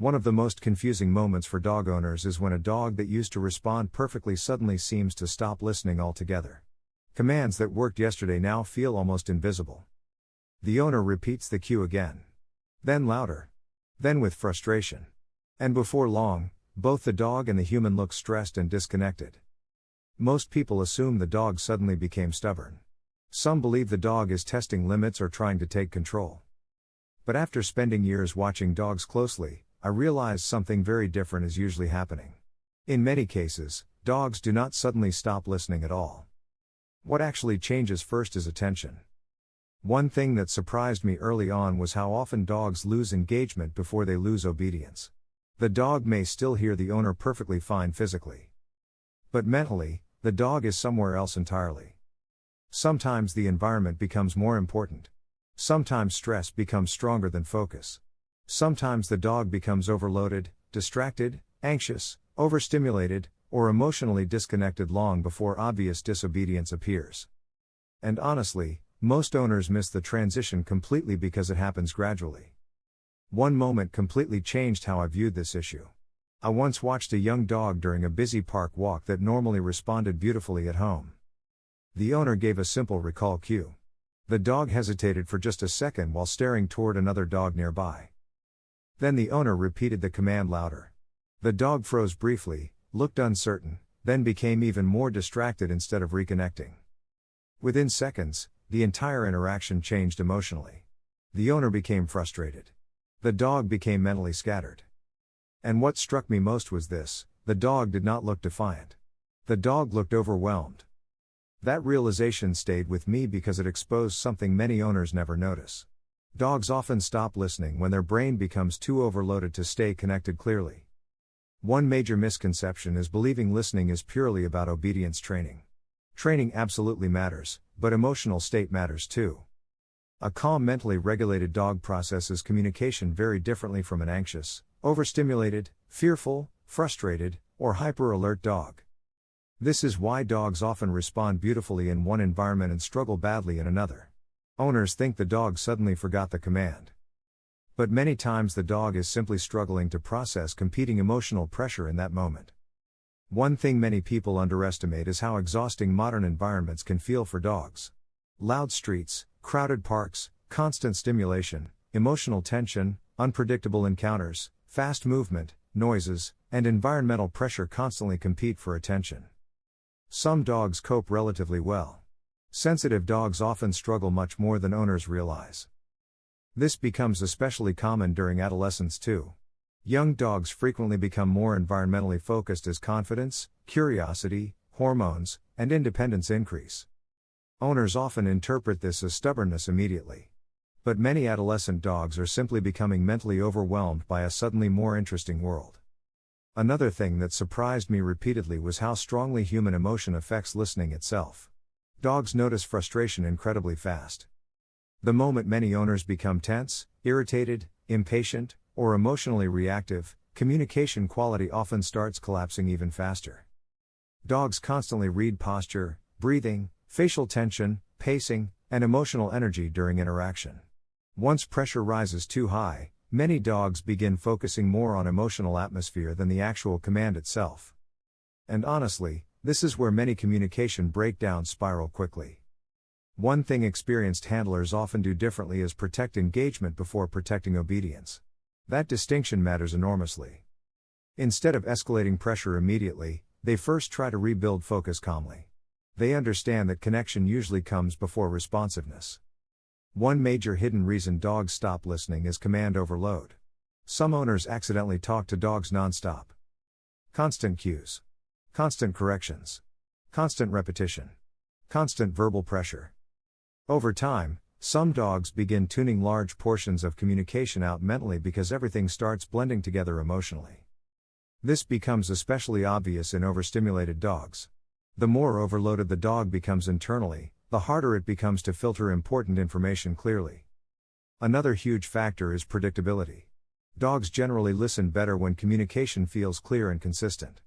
One of the most confusing moments for dog owners is when a dog that used to respond perfectly suddenly seems to stop listening altogether. Commands that worked yesterday now feel almost invisible. The owner repeats the cue again. Then louder. Then with frustration. And before long, both the dog and the human look stressed and disconnected. Most people assume the dog suddenly became stubborn. Some believe the dog is testing limits or trying to take control. But after spending years watching dogs closely, I realized something very different is usually happening. In many cases, dogs do not suddenly stop listening at all. What actually changes first is attention. One thing that surprised me early on was how often dogs lose engagement before they lose obedience. The dog may still hear the owner perfectly fine physically. But mentally, the dog is somewhere else entirely. Sometimes the environment becomes more important. Sometimes stress becomes stronger than focus. Sometimes the dog becomes overloaded, distracted, anxious, overstimulated, or emotionally disconnected long before obvious disobedience appears. And honestly, most owners miss the transition completely because it happens gradually. One moment completely changed how I viewed this issue. I once watched a young dog during a busy park walk that normally responded beautifully at home. The owner gave a simple recall cue. The dog hesitated for just a second while staring toward another dog nearby. Then the owner repeated the command louder. The dog froze briefly, looked uncertain, then became even more distracted instead of reconnecting. Within seconds, the entire interaction changed emotionally. The owner became frustrated. The dog became mentally scattered. And what struck me most was this: the dog did not look defiant. The dog looked overwhelmed. That realization stayed with me because it exposed something many owners never notice. Dogs often stop listening when their brain becomes too overloaded to stay connected clearly. One major misconception is believing listening is purely about obedience training. Training absolutely matters, but emotional state matters too. A calm, mentally regulated dog processes communication very differently from an anxious, overstimulated, fearful, frustrated, or hyper-alert dog. This is why dogs often respond beautifully in one environment and struggle badly in another. Owners think the dog suddenly forgot the command. But many times the dog is simply struggling to process competing emotional pressure in that moment. One thing many people underestimate is how exhausting modern environments can feel for dogs. Loud streets, crowded parks, constant stimulation, emotional tension, unpredictable encounters, fast movement, noises, and environmental pressure constantly compete for attention. Some dogs cope relatively well. Sensitive dogs often struggle much more than owners realize. This becomes especially common during adolescence too. Young dogs frequently become more environmentally focused as confidence, curiosity, hormones, and independence increase. Owners often interpret this as stubbornness immediately. But many adolescent dogs are simply becoming mentally overwhelmed by a suddenly more interesting world. Another thing that surprised me repeatedly was how strongly human emotion affects listening itself. Dogs notice frustration incredibly fast. The moment many owners become tense, irritated, impatient, or emotionally reactive, communication quality often starts collapsing even faster. Dogs constantly read posture, breathing, facial tension, pacing, and emotional energy during interaction. Once pressure rises too high, many dogs begin focusing more on emotional atmosphere than the actual command itself. And honestly, this is where many communication breakdowns spiral quickly. One thing experienced handlers often do differently is protect engagement before protecting obedience. That distinction matters enormously. Instead of escalating pressure immediately, they first try to rebuild focus calmly. They understand that connection usually comes before responsiveness. One major hidden reason dogs stop listening is command overload. Some owners accidentally talk to dogs nonstop. Constant cues. Constant corrections. Constant repetition. Constant verbal pressure. Over time, some dogs begin tuning large portions of communication out mentally because everything starts blending together emotionally. This becomes especially obvious in overstimulated dogs. The more overloaded the dog becomes internally, the harder it becomes to filter important information clearly. Another huge factor is predictability. Dogs generally listen better when communication feels clear and consistent.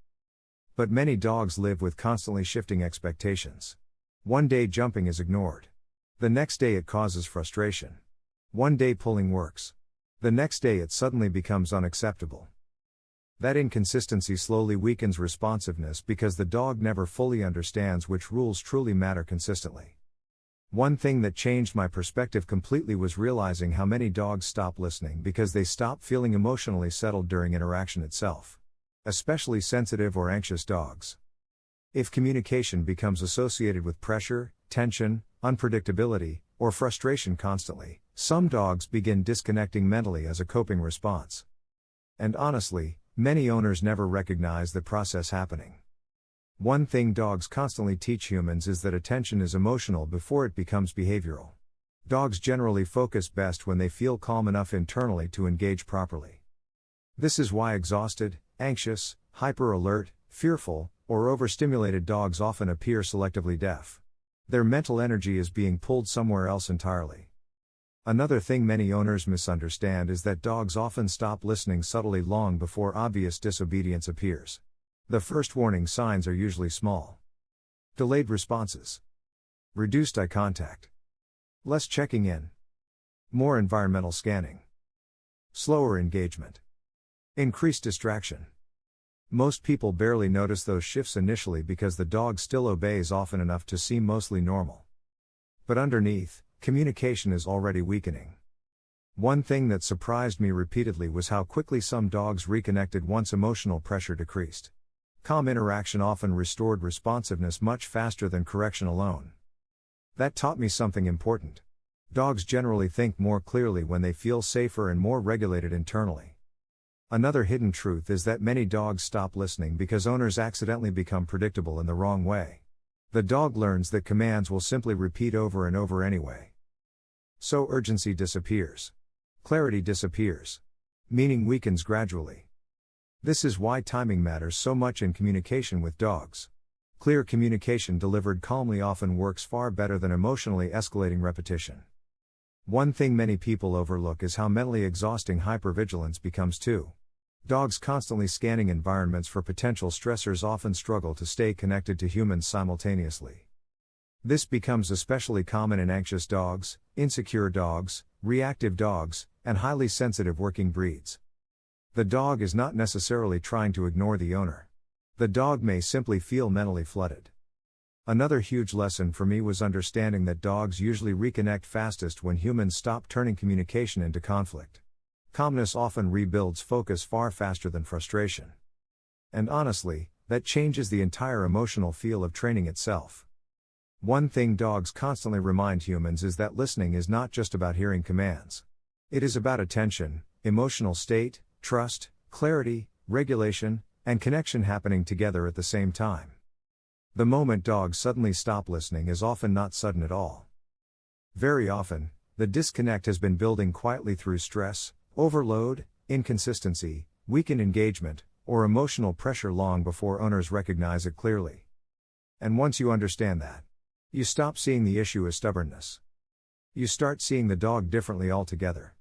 But many dogs live with constantly shifting expectations. One day jumping is ignored. The next day it causes frustration. One day pulling works. The next day it suddenly becomes unacceptable. That inconsistency slowly weakens responsiveness because the dog never fully understands which rules truly matter consistently. One thing that changed my perspective completely was realizing how many dogs stop listening because they stop feeling emotionally settled during interaction itself. Especially sensitive or anxious dogs. If communication becomes associated with pressure, tension, unpredictability, or frustration constantly, some dogs begin disconnecting mentally as a coping response. And honestly, many owners never recognize the process happening. One thing dogs constantly teach humans is that attention is emotional before it becomes behavioral. Dogs generally focus best when they feel calm enough internally to engage properly. This is why exhausted, anxious, hyper-alert, fearful, or overstimulated dogs often appear selectively deaf. Their mental energy is being pulled somewhere else entirely. Another thing many owners misunderstand is that dogs often stop listening subtly long before obvious disobedience appears. The first warning signs are usually small. Delayed responses. Reduced eye contact. Less checking in. More environmental scanning. Slower engagement. Increased distraction. Most people barely notice those shifts initially because the dog still obeys often enough to seem mostly normal. But underneath, communication is already weakening. One thing that surprised me repeatedly was how quickly some dogs reconnected once emotional pressure decreased. Calm interaction often restored responsiveness much faster than correction alone. That taught me something important. Dogs generally think more clearly when they feel safer and more regulated internally. Another hidden truth is that many dogs stop listening because owners accidentally become predictable in the wrong way. The dog learns that commands will simply repeat over and over anyway. So urgency disappears. Clarity disappears. Meaning weakens gradually. This is why timing matters so much in communication with dogs. Clear communication delivered calmly often works far better than emotionally escalating repetition. One thing many people overlook is how mentally exhausting hypervigilance becomes too. Dogs constantly scanning environments for potential stressors often struggle to stay connected to humans simultaneously. This becomes especially common in anxious dogs, insecure dogs, reactive dogs, and highly sensitive working breeds. The dog is not necessarily trying to ignore the owner. The dog may simply feel mentally flooded. Another huge lesson for me was understanding that dogs usually reconnect fastest when humans stop turning communication into conflict. Calmness often rebuilds focus far faster than frustration. And honestly, that changes the entire emotional feel of training itself. One thing dogs constantly remind humans is that listening is not just about hearing commands. It is about attention, emotional state, trust, clarity, regulation, and connection happening together at the same time. The moment dogs suddenly stop listening is often not sudden at all. Very often, the disconnect has been building quietly through stress, overload, inconsistency, weakened engagement, or emotional pressure long before owners recognize it clearly. And once you understand that, you stop seeing the issue as stubbornness. You start seeing the dog differently altogether.